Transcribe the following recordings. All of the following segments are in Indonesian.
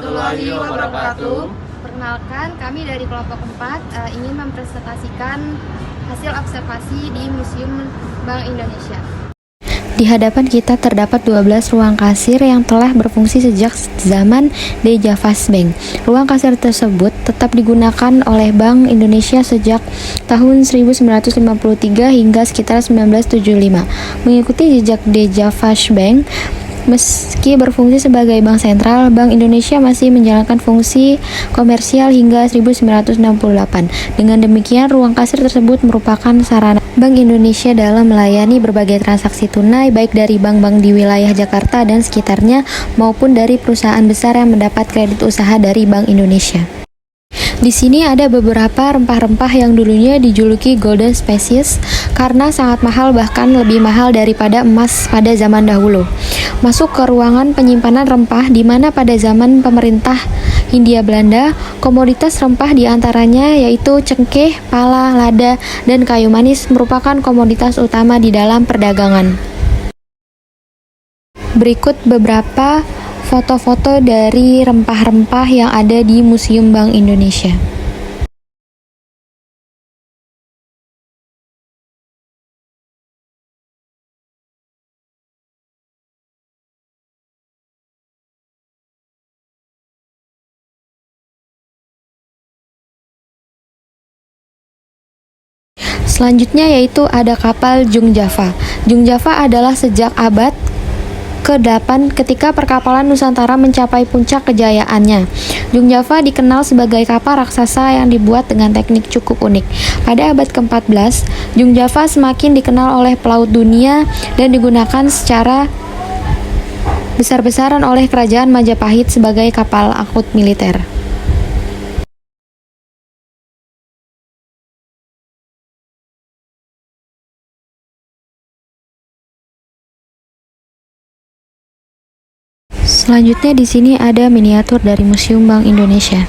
warahmatullahi wabarakatuh. Perkenalkan, kami dari kelompok 4 ingin mempresentasikan hasil observasi di Museum Bank Indonesia. Di hadapan kita terdapat 12 ruang kasir yang telah berfungsi sejak zaman Dejavas Bank. Ruang kasir tersebut tetap digunakan oleh Bank Indonesia sejak tahun 1953 hingga sekitar 1975. Mengikuti jejak Dejavas Bank, meski berfungsi sebagai bank sentral, Bank Indonesia masih menjalankan fungsi komersial hingga 1968. Dengan demikian, ruang kasir tersebut merupakan sarana Bank Indonesia dalam melayani berbagai transaksi tunai baik dari bank-bank di wilayah Jakarta dan sekitarnya maupun dari perusahaan besar yang mendapat kredit usaha dari Bank Indonesia. Di sini ada beberapa rempah-rempah yang dulunya dijuluki golden species karena sangat mahal, bahkan lebih mahal daripada emas pada zaman dahulu. Masuk ke ruangan penyimpanan rempah di mana pada zaman pemerintah Hindia Belanda, komoditas rempah diantaranya yaitu cengkeh, pala, lada, dan kayu manis merupakan komoditas utama di dalam perdagangan. Berikut beberapa foto-foto dari rempah-rempah yang ada di Museum Bank Indonesia. Selanjutnya yaitu ada kapal Jung Java. Jung Java adalah sejak abad ke-8 ketika perkapalan Nusantara mencapai puncak kejayaannya. Jung Java dikenal sebagai kapal raksasa yang dibuat dengan teknik cukup unik. Pada abad ke-14, Jung Java semakin dikenal oleh pelaut dunia dan digunakan secara besar-besaran oleh kerajaan Majapahit sebagai kapal angkut militer. Selanjutnya di sini ada miniatur dari Museum Bank Indonesia.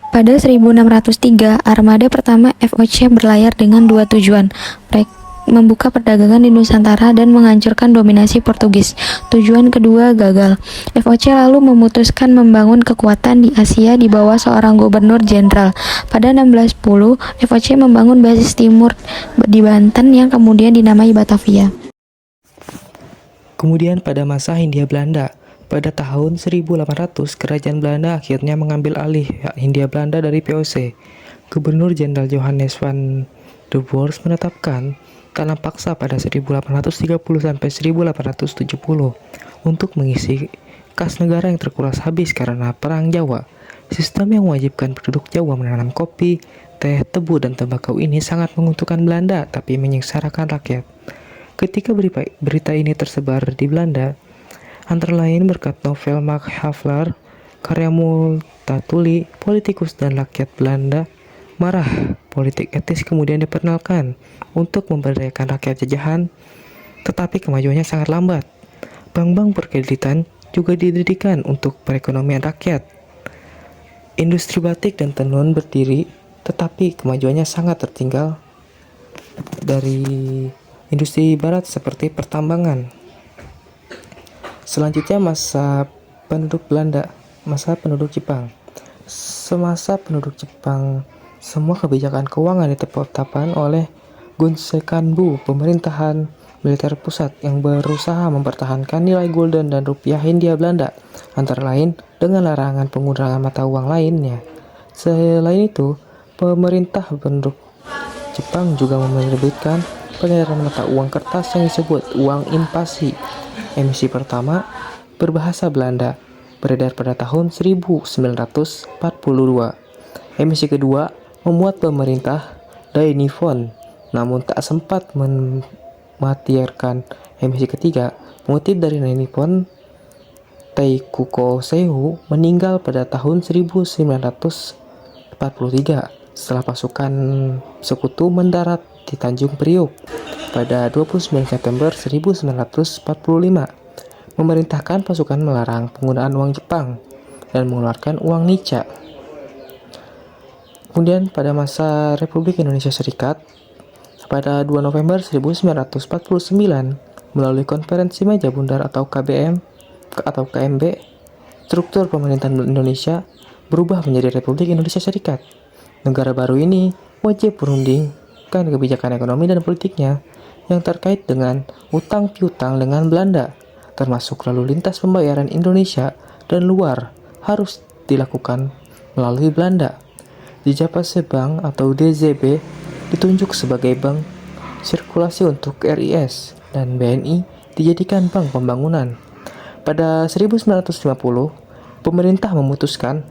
Pada 1603, armada pertama FOC berlayar dengan dua tujuan, membuka perdagangan di Nusantara dan menghancurkan dominasi Portugis. Tujuan kedua gagal. FOC lalu memutuskan membangun kekuatan di Asia di bawah seorang gubernur jenderal. Pada 1610, FOC membangun basis timur di Banten yang kemudian dinamai Batavia. Kemudian pada masa Hindia Belanda, pada tahun 1800, kerajaan Belanda akhirnya mengambil alih Hindia Belanda dari VOC. Gubernur Jenderal Johannes van der Borst menetapkan tanam paksa pada 1830 sampai 1870 untuk mengisi kas negara yang terkuras habis karena Perang Jawa. Sistem yang mewajibkan penduduk Jawa menanam kopi, teh, tebu, dan tembakau ini sangat menguntungkan Belanda tapi menyengsarakan rakyat. Ketika berita ini tersebar di Belanda, antara lain berkat novel Max Havelaar, karya Multatuli, politikus dan rakyat Belanda marah. Politik etis kemudian diperkenalkan untuk memberdayakan rakyat jajahan, tetapi kemajuannya sangat lambat. Bank-bank berkreditan juga didirikan untuk perekonomian rakyat. Industri batik dan tenun berdiri, tetapi kemajuannya sangat tertinggal dari industri barat seperti pertambangan. Selanjutnya masa penduduk Belanda, masa penduduk Jepang. Semasa penduduk Jepang, semua kebijakan keuangan ditetapkan oleh Gunsekanbu, pemerintahan militer pusat yang berusaha mempertahankan nilai gulden dan rupiah Hindia Belanda, antara lain dengan larangan penggunaan mata uang lainnya. Selain itu, pemerintah penduduk Jepang juga menerbitkan pengedaran mata uang kertas yang disebut uang invasi. Emisi pertama berbahasa Belanda beredar pada tahun 1942. Emisi kedua memuat pemerintah Dai Nippon, namun tak sempat memastikan emisi ketiga. Mengutip dari Dai Nippon, Taikuko Seihu meninggal pada tahun 1943 setelah pasukan sekutu mendarat di Tanjung Priok pada 29 September 1945, memerintahkan pasukan melarang penggunaan uang Jepang dan mengeluarkan uang Nica. Kemudian pada masa Republik Indonesia Serikat, pada 2 November 1949, melalui konferensi meja bundar atau KBM atau KMB, struktur pemerintahan Indonesia berubah menjadi Republik Indonesia Serikat. Negara baru ini wajib merundingkan kebijakan ekonomi dan politiknya yang terkait dengan utang piutang dengan Belanda, termasuk lalu lintas pembayaran Indonesia dan luar harus dilakukan melalui Belanda. Dijapase Bank atau DZB ditunjuk sebagai bank sirkulasi untuk RIS dan BNI dijadikan bank pembangunan. Pada 1950, pemerintah memutuskan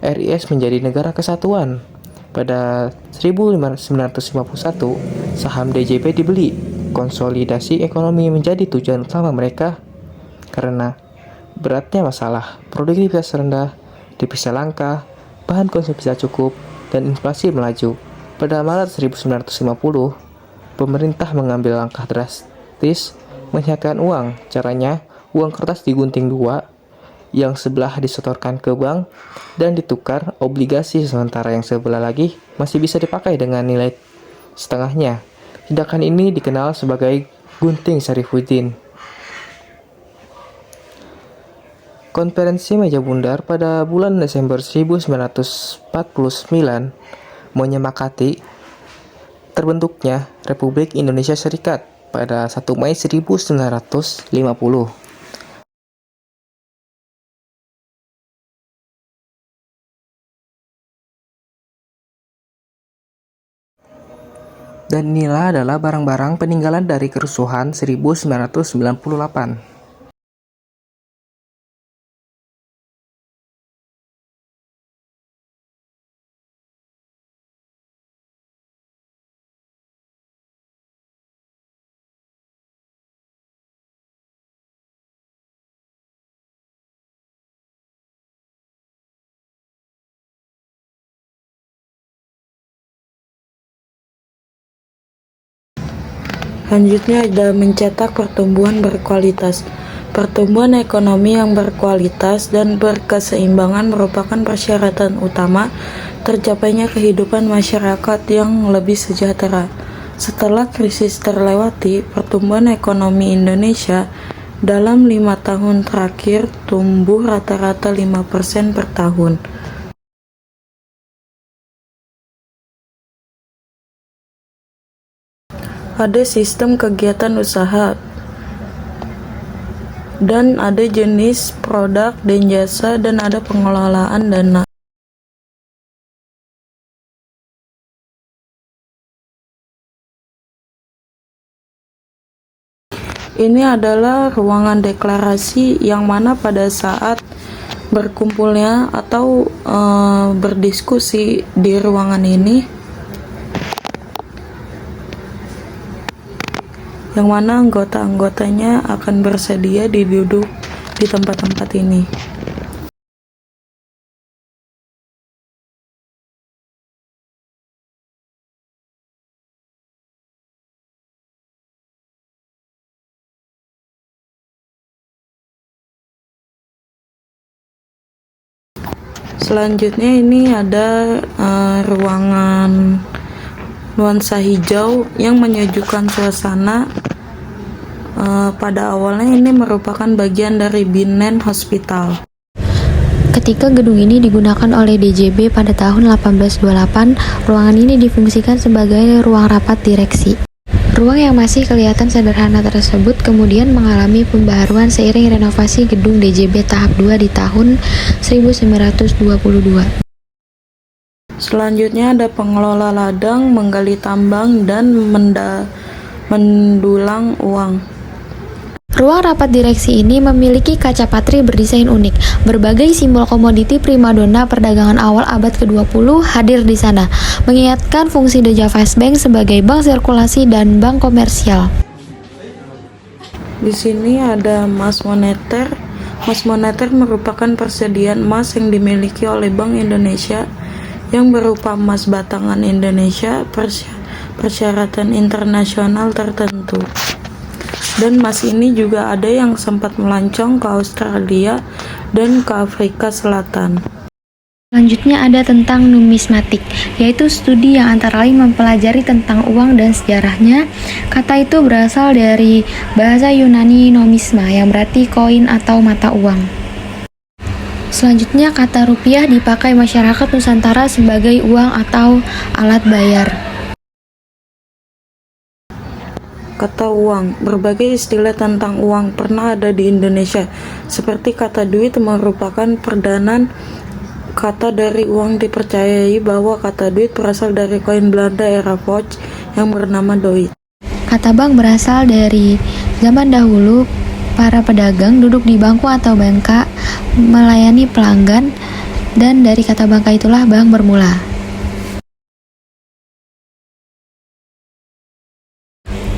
RIS menjadi negara kesatuan. Pada 1951, saham DJB dibeli. Konsolidasi ekonomi menjadi tujuan utama mereka karena beratnya masalah, produktivitas rendah, devisa langka, bahan konsumsi tidak cukup, dan inflasi melaju. Pada Maret 1950, pemerintah mengambil langkah drastis menyehatkan uang. Caranya, uang kertas digunting dua, yang sebelah disetorkan ke bank dan ditukar obligasi, sementara yang sebelah lagi masih bisa dipakai dengan nilai setengahnya. Tindakan ini dikenal sebagai gunting Sarifuddin. Konferensi Meja Bundar pada bulan Desember 1949 menyepakati terbentuknya Republik Indonesia Serikat pada 1 Mei 1950. Dan inilah adalah barang-barang peninggalan dari kerusuhan 1998. Selanjutnya ada mencetak pertumbuhan berkualitas. Pertumbuhan ekonomi yang berkualitas dan berkeseimbangan merupakan persyaratan utama tercapainya kehidupan masyarakat yang lebih sejahtera. Setelah krisis terlewati, pertumbuhan ekonomi Indonesia dalam 5 tahun terakhir tumbuh rata-rata 5% per tahun. Ada sistem kegiatan usaha dan ada jenis produk dan jasa dan ada pengelolaan dana. Ini adalah ruangan deklarasi yang mana pada saat berkumpulnya atau berdiskusi di ruangan ini, yang mana anggota-anggotanya akan bersedia duduk di tempat-tempat ini. Selanjutnya ini ada ruangan nuansa hijau yang menyejukkan suasana. Pada awalnya ini merupakan bagian dari Binnen Hospital. Ketika gedung ini digunakan oleh DJB pada tahun 1828, ruangan ini difungsikan sebagai ruang rapat direksi. Ruang yang masih kelihatan sederhana tersebut kemudian mengalami pembaharuan seiring renovasi gedung DJB tahap 2 di tahun 1922. Selanjutnya ada pengelola ladang, menggali tambang, dan mendulang uang. Ruang rapat direksi ini memiliki kaca patri berdesain unik. Berbagai simbol komoditi primadona perdagangan awal abad ke-20 hadir di sana, mengingatkan fungsi The Javas Bank sebagai bank sirkulasi dan bank komersial. Di sini ada emas moneter. Emas moneter merupakan persediaan emas yang dimiliki oleh Bank Indonesia yang berupa emas batangan Indonesia persyaratan internasional tertentu. Dan emas ini juga ada yang sempat melancong ke Australia dan ke Afrika Selatan. Selanjutnya ada tentang numismatik, yaitu studi yang antara lain mempelajari tentang uang dan sejarahnya. Kata itu berasal dari bahasa Yunani nomisma yang berarti koin atau mata uang. Selanjutnya, kata rupiah dipakai masyarakat Nusantara sebagai uang atau alat bayar. Kata uang, berbagai istilah tentang uang pernah ada di Indonesia, seperti kata duit merupakan perdanan kata dari uang. Dipercayai bahwa kata duit berasal dari koin Belanda era Vogt yang bernama doit. Kata bank berasal dari zaman dahulu, para pedagang duduk di bangku atau bangka melayani pelanggan, dan dari kata bangka itulah bank bermula.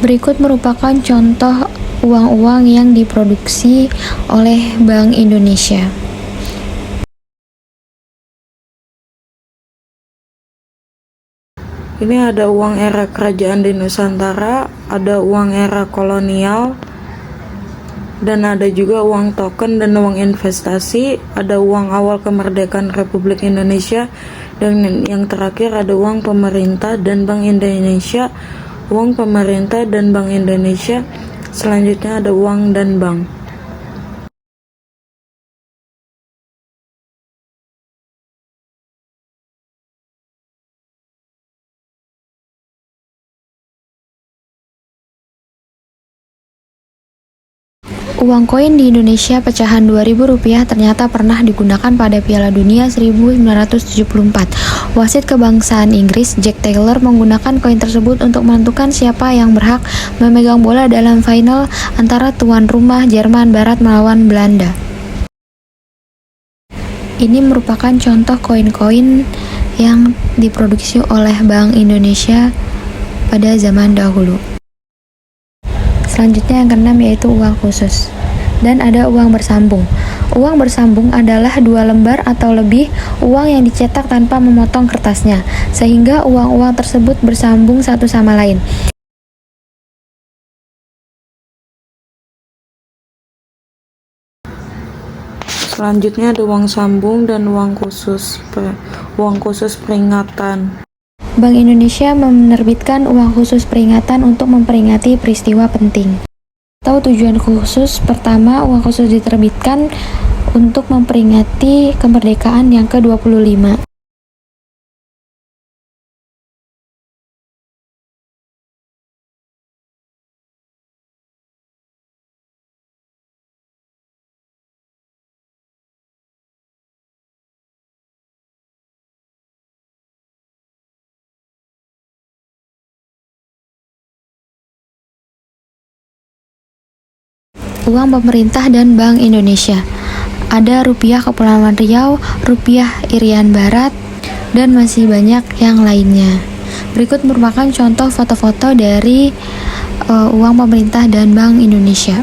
Berikut merupakan contoh uang-uang yang diproduksi oleh Bank Indonesia. Ini ada uang era kerajaan di Nusantara, ada uang era kolonial, dan ada juga uang token dan uang investasi, ada uang awal kemerdekaan Republik Indonesia, dan yang terakhir ada uang pemerintah dan Bank Indonesia. Uang pemerintah dan Bank Indonesia. Selanjutnya ada uang dan bank. Uang koin di Indonesia pecahan Rp2.000 ternyata pernah digunakan pada Piala Dunia 1974. Wasit kebangsaan Inggris, Jack Taylor, menggunakan koin tersebut untuk menentukan siapa yang berhak memegang bola dalam final antara tuan rumah Jerman Barat melawan Belanda. Ini merupakan contoh koin-koin yang diproduksi oleh Bank Indonesia pada zaman dahulu. Selanjutnya yang keenam yaitu uang khusus. Dan ada uang bersambung. Uang bersambung adalah 2 lembar atau lebih uang yang dicetak tanpa memotong kertasnya, sehingga uang-uang tersebut bersambung satu sama lain. Selanjutnya ada uang sambung dan uang khusus peringatan. Bank Indonesia menerbitkan uang khusus peringatan untuk memperingati peristiwa penting. Atau tujuan khusus pertama, uang khusus diterbitkan untuk memperingati kemerdekaan yang ke-25. Uang pemerintah dan Bank Indonesia. Ada rupiah Kepulauan Riau, rupiah Irian Barat, dan masih banyak yang lainnya. Berikut merupakan contoh foto-foto dari uang pemerintah dan Bank Indonesia.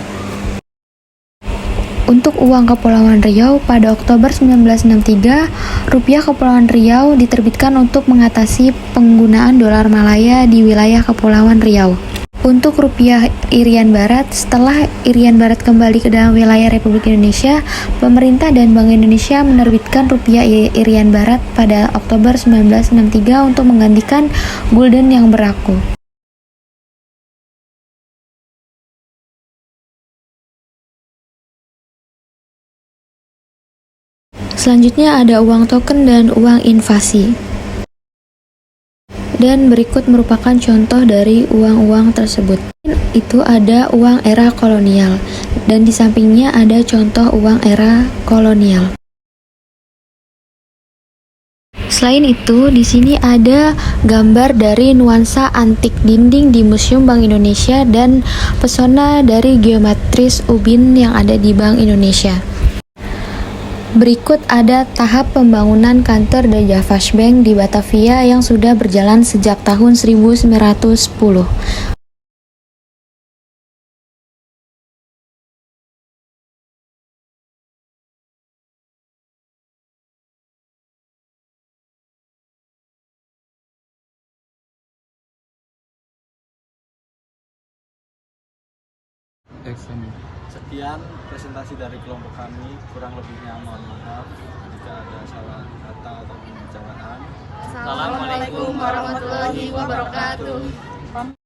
Untuk uang Kepulauan Riau, pada Oktober 1963, rupiah Kepulauan Riau diterbitkan untuk mengatasi penggunaan dolar Malaya di wilayah Kepulauan Riau. Untuk rupiah Irian Barat, setelah Irian Barat kembali ke dalam wilayah Republik Indonesia, pemerintah dan Bank Indonesia menerbitkan rupiah Irian Barat pada Oktober 1963 untuk menggantikan gulden yang berlaku. Selanjutnya ada uang token dan uang invasi. Dan berikut merupakan contoh dari uang-uang tersebut. Itu ada uang era kolonial, dan di sampingnya ada contoh uang era kolonial. Selain itu, di sini ada gambar dari nuansa antik dinding di Museum Bank Indonesia dan pesona dari geometris ubin yang ada di Bank Indonesia. Berikut ada tahap pembangunan kantor The Javash Bank di Batavia yang sudah berjalan sejak tahun 1910. Sekian presentasi dari kelompok kami, kurang lebihnya mohon maaf jika ada salah kata atau pembicaraan. Assalamualaikum warahmatullahi wabarakatuh.